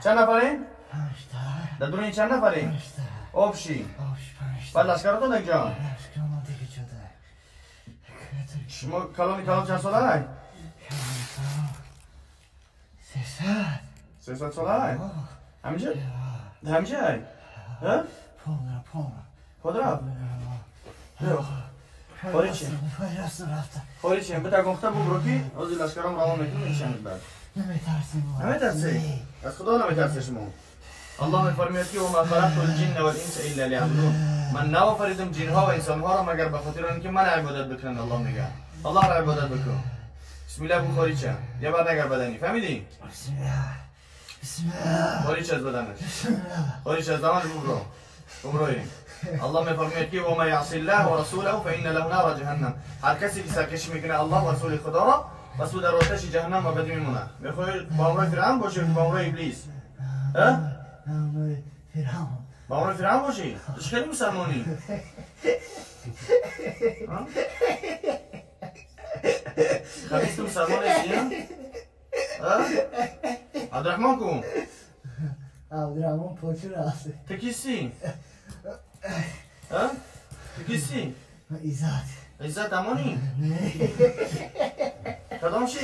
چند نفرین؟ در دورین چند نفرین؟ آبشی بعد لشکرات دک جان؟ شما کلام چند ساله های؟ 300 ساله های؟ همینجا؟ همینجا های؟ ها؟ پادرم؟ خواهی چیم؟ بتا گفته بگرو که از لشکرام روان میکنم میشنید بعد نمیترسی؟ از خدا نمیترسی شما الله میفرماید که وما خلقت الجن والانس الا لیعبدون من نآفریدم جنها و انسانها را مگر به خاطر اینکه من عبادت بکنن الله میگه الله را عبادت بکن بسم الله بخوری چه یه بار نگر بدنی فهمیدی؟ بسم الله خاریچ از بدنش خاریچ از دمان بگروی الله میفرماید که وما یعصی الله و رسوله فإن له نار جهنم هر کسی که سرکشی میکنه الله و رسول خدا را پس او در آتش جهنم ابدی میمونه میخوای با امرای فرعون باشی با امرای ابلیس ها با امرای فرعون باشی تو چه کردی مسلمانی خبیث تو مسلمان هستی ها عبدالرحمن کو عبدالرحمن پوچو راسته تو کیستی ها تو کیستی عزت امانی کدام شی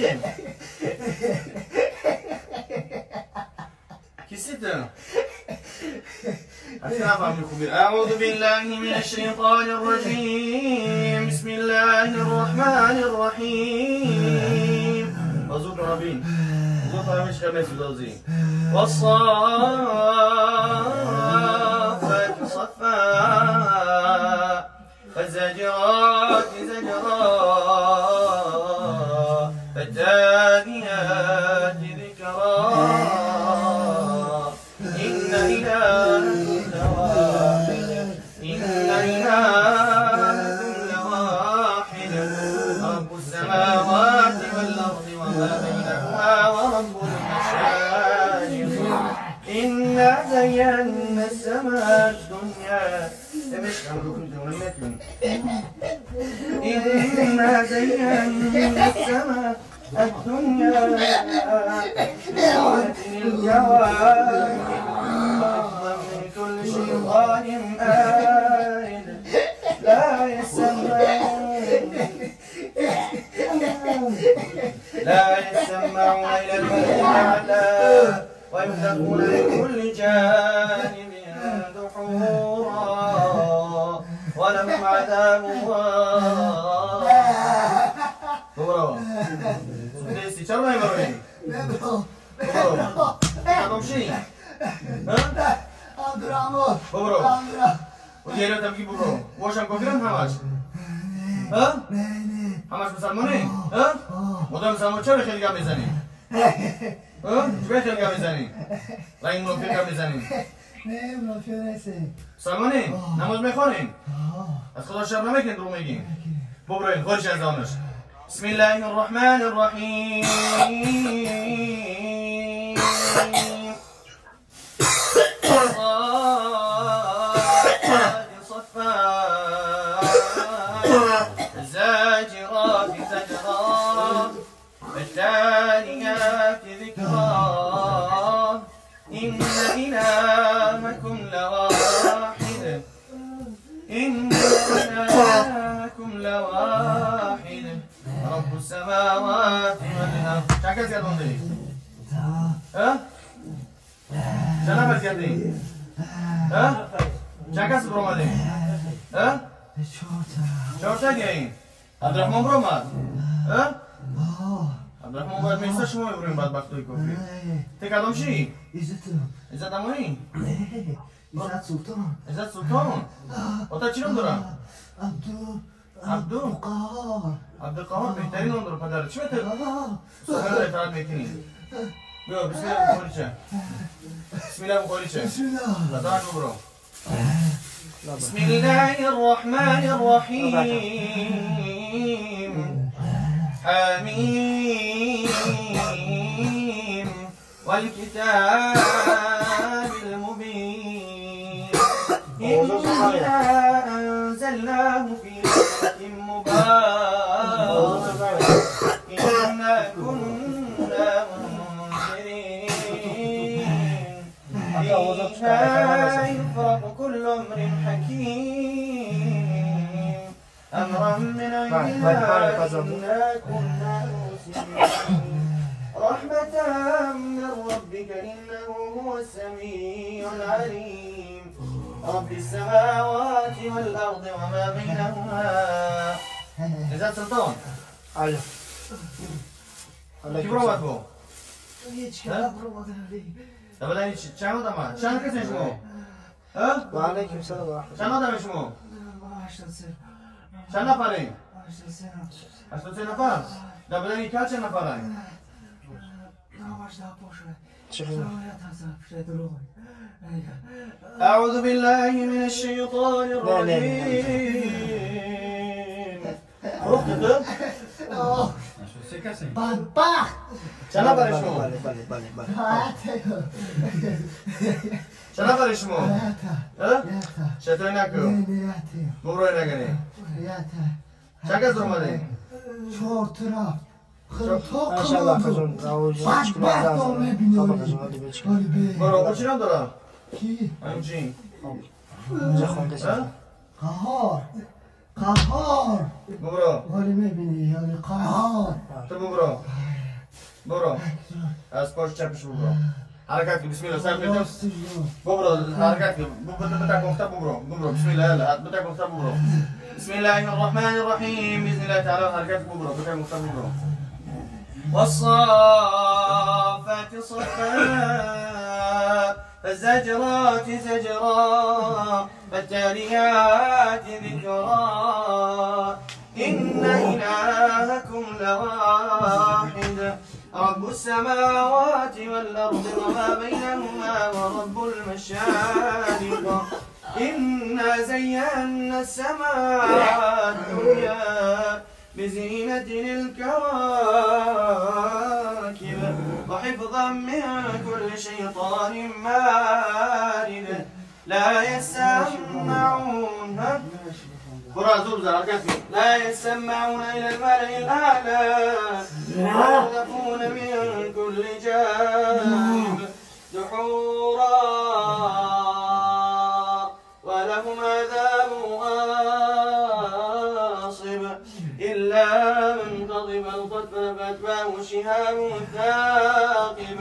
کیستی تو أعوذ بالله من الشيطان الرجيم بسم الله الرحمن الرحيم أزوج ربين أزوج مش خمس دوزي والصافات صفا فالزاجرات زجرا فالتاليات ذكرا إن إلهكم لواحد رب السماوات والأرض وما بينهما ورب المشارق إنا زينا السماء الدنيا إنا زينا السماء الدنيا بزينة الجواب وحفظا من كل شيطان مارد لا يسمعون إلى الملك الأعلى ويهلكون من كل جانب دحورا ولهم عذاب برو سوديسي چرا نمیبروی؟ برو کدام شی؟ عبدالرحمن برو و دیگه تبگی برو واشم کافرم همش همش مسلمانی؟ مدام مسلمان چرا خیلی گم میزنی؟ چرا خیلی گم میزنی؟ رنگ منافق گم میزنی؟ نه منافق نیستیم مسلمانی؟ نماز میخوانین؟ از خدا شب نمیکن درو میگین؟ ببروین خودش از دانش بسم الله الرحمن الرحيم صفا الزاجرات زجرا التاليات ذكرا إن إلهكم لواحد إن إلهكم لواحد رب السماوات والأرض چند کسی یاد مونده؟ چند نفر زیاد دهیم؟ چند کسی برو آمده؟ چهار تا گیهیم؟ عبدالرحمن برو آمد؟ عبدالرحمن باید میسته شما ببریم بدبختوی کفری تی کدام شی؟ عزت امانی؟ عزت سلطان عزت سلطان؟ و تا چی نام دارم؟ عبدالقهار بهترین نام دارم پدر چی بهتر؟ سخن را اطاعت میکنی بیا بسم الله بخوری چه بسم الله بخوری چه لطاعت ببرو بسم الله الرحمن الرحيم حميم والكتاب المبين إنا أنزلناه في ليلة مباركة إنا كنا منذرين فيها يفرق كل أمر حكيم أمرا من عندنا إنا كنا مرسلين رحمة من ربك إنه هو السميع العليم رب السماوات والأرض وما بينهما. إذا سلطان الو کی برو بو؟ هیچ کلا برو مادری دبلایی چند آدمه؟ چند کسی شما؟ ها؟ و علیکم سلام و رحمت چند آدمه شما؟ چند نفرین؟ 83 نفر؟ دبلایی که چند نفرین؟ أعوذ بالله من الشيطان الرجيم. رحت بدبخت چند نفر شما؟ بله چند نفر شما؟ چطوری نکن؟ ببروی نگنی؟ چند کس اومده؟ 4 طرف خلطاق ماشاءالله قزون بدبخت رو میبینی برو اون چی نم دارم؟ کی؟ اون چی؟ اینجا خونده شد قهار ببرو ولی میبینی یعنی قهار تو برو از پاش چپش ببرو حرکت کن بسم الله سر کنید ببرو حرکت کن بتا گفته ببرو بسم الله يلا بتا گفته ببرو بسم الله الرحمن الرحيم بإذن الله تعالى حركات ببرو بتا گفته ببرو والصافات صفا فالزاجرات زجرا فالتاليات ذكرا إن إلهكم لواحد رب السماوات والأرض وما بينهما ورب المشارق إنا زينا السماء الدنيا بزينة الكواكب وحفظا من كل شيطان مارد لا يسمعون لا يسمعون إلى الملأ الأعلى ويقذفون من كل جانب دحورا ولهم عذاب واصب إلا من غضب القتل فأتبعه شهاب ثاقب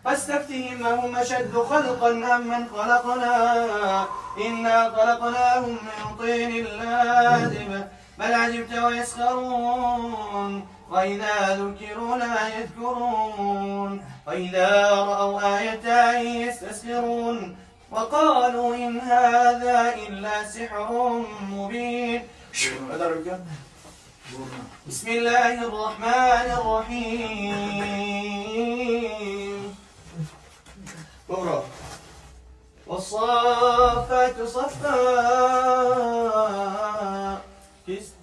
فاستفتهم هم أشد خلقا أم من خلقنا إنا خلقناهم من طين لازب بل عجبت ويسخرون وإذا ذكروا لا يذكرون وإذا رأوا آية يستسخرون وقالوا إن هذا إلا سحر مبين. بسم الله الرحمن الرحيم. برا والصافات صفا كيس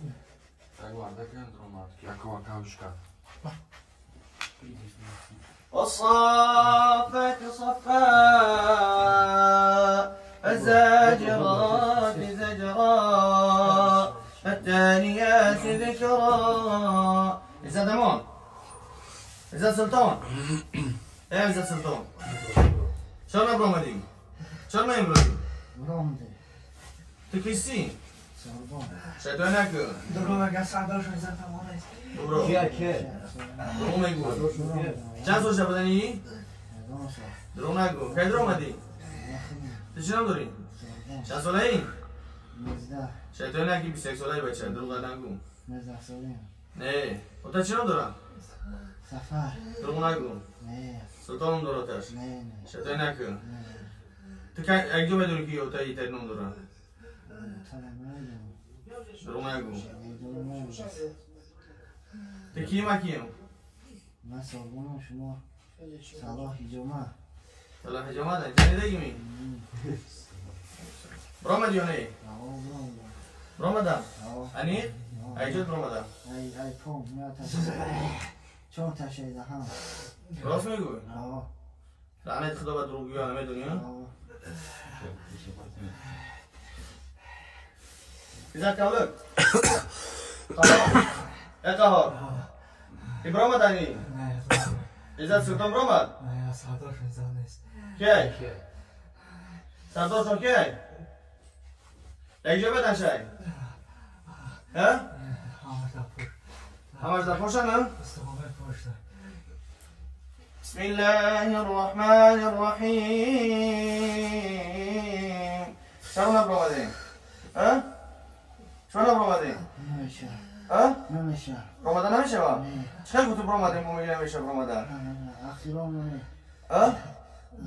والصافات صفا فالزاجرات زجرا فالتاليات ذكرا. إذا دمون إذا سلطان إيه إذا سلطان شلون أبرمدي شلون ما يمرضي برامده تكيسي سربان شايفينك درو قصة داشت زنده مانه برو درو نگو چند سال بدنی درو نگو کی درو اومدی تو چی نام داری چند ساله ای 19 شاید نگی 21 ساله بچه درو نگو 19 ساله نه و تا چی نام دارم سفر درو نگو نه سلطانم داراتش نه شاید نکن تو که اگه بدونی که اوتا ایتر نام دارم درو نگو تو کیم کیم من سالبانم شما صلاح جمعه صلاح جمعه ده جانی دیگه می برامد یا نه برامدم انیق ایجاد برامدم ای پوم نه چون تشهیده هم راست میگوی لعنت خدا به دروغگویی همه دنیا إذا كولك قهار إبرامة تاني إذا سلطان برامة نه 11 نیست كي سردارش اوکی؟ اجابه داشتی؟ ها؟ همش در پشتن؟ بسم الله الرحمن الرحیم چرا نبرامدین؟ ها؟ چرا نبرامدین؟ نمیشه ها؟ نمیشه برامدن نمیشه با؟ چقدر گفتو برامدین با میگه نمیشه برامدن؟ اخیرا نمیشه ها؟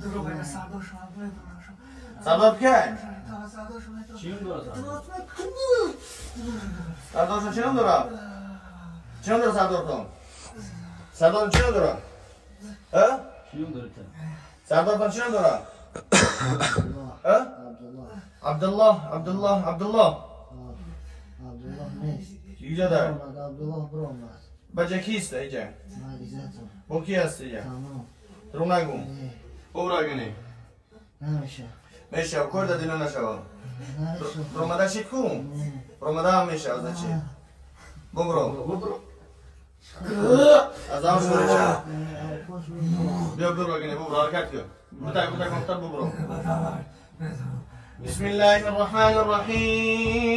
درو بین سردار شما سردار بکن؟ چیم داره سردارشون چی نداره؟ چی نداره سردارتون؟ سردارتون چی نداره؟ ها؟ چیم داره سردارتون چی نداره؟ ها؟ عبدالله نیست اینجا داره عبدالله برامد بچه کیست اینجا؟ مریضتون با کی هست اینجا؟ تمام درو نگو برو گنی نمیشه میشه و کرد دینو نشوا نمیشه برامده شید کن؟ برامده هم میشه از چی؟ برو از هم شروع شد بیا برو گنی برو حرکت کن بتاک مختر برو بسم الله الرحمن الرحيم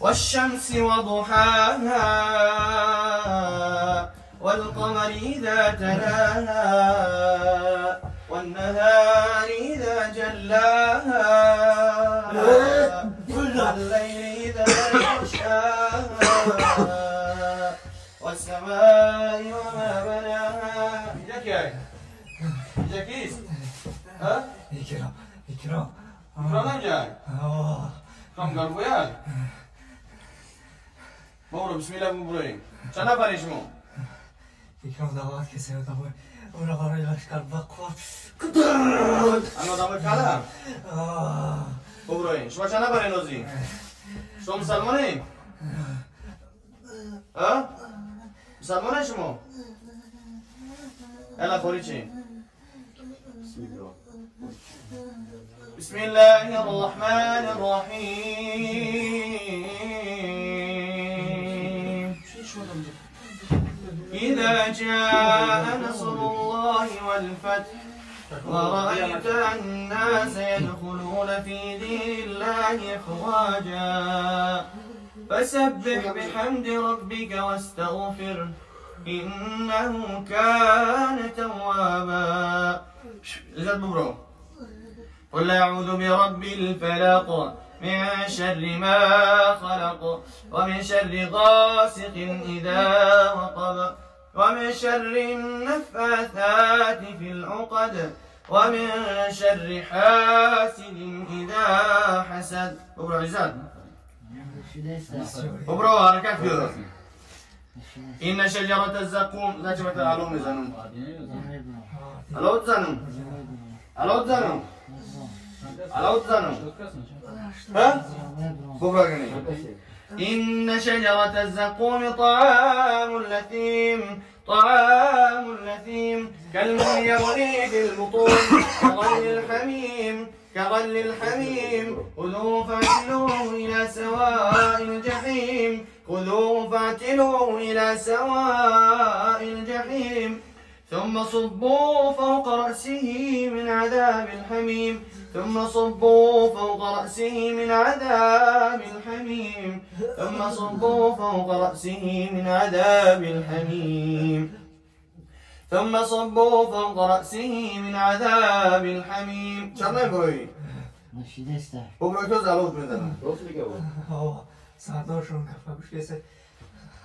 والشمس وضحاها والقمر إذا تلاها والنهار إذا جلاها والليل إذا يغشاها والسماء وما بناها جاكيس ها؟ İkram İkramdan gel. Tam garboya. Bora bismillah bu burayı. Çana parayışım o. İkram davat kesiyor da bu oralara ilaçlar bakma Ano damı kala. Bu burayı. Şuma çana parayın ozi. Şuma Müslümanıyım. Ha? Müslümanı şuma. Ela koriçi. بسم الله الرحمن الرحيم إذا جاء نصر الله والفتح ورأيت الناس يدخلون في دين الله أفواجا فسبح بحمد ربك واستغفره إنه كان توابا زاد ببرو قل أعوذ برب الفلق من شر ما خلق ومن شر غاسق إذا وقب ومن شر النفاثات في العقد ومن شر حاسد إذا حسد ببرو عزاد ببرو حركات كده إن شجرة الزقوم لا شبكة العلوم زنون ألو زنون ألو زنون ألو زنون ها؟ ببرو غني إن شجرة الزقوم طعام الأثيم كالمهل يغلي في البطون كغل الحميم خذوه فاعتلوه إلى سواء الجحيم ثم صبوا فوق رأسه من عذاب الحميم ثم صبوا فوق رأسه من عذاب الحميم ثم صبوا فوق رأسه من عذاب الحميم ثم صبوا فوق رأسه من عذاب الحميم شرنا بروي ماشي دسته بروي توز علوت بدنا سردار شون کفاش کسی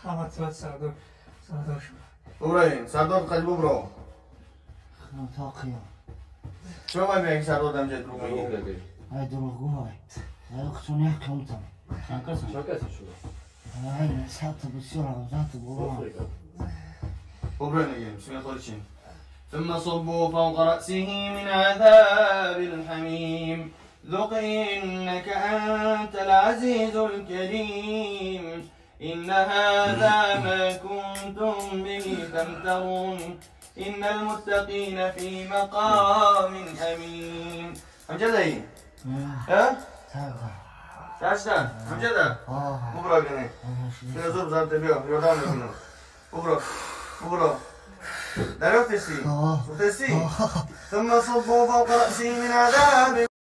همه توات سردار شون بروي سردار قلب برو تاقيا شو ما بيك سردار دم جد رومي هاي دروغو هاي اختوني كلتم شاكاسي شو هاي ساعات بسرعة وزات بقولها بروي نجيم شو يطلعين ثم صبوا فوق رأسه من عذاب الحميم ذق إنك أنت العزيز الكريم إن هذا ما كنتم به تمترون إن المتقين في مقام أمين أمجد أي؟ ها؟ تاشتا أمجد؟ مبرا كني شنو زور زارت بيو يودان لكنو مبرا لا تغتسي ثم صبوا فوق رأسي من عذاب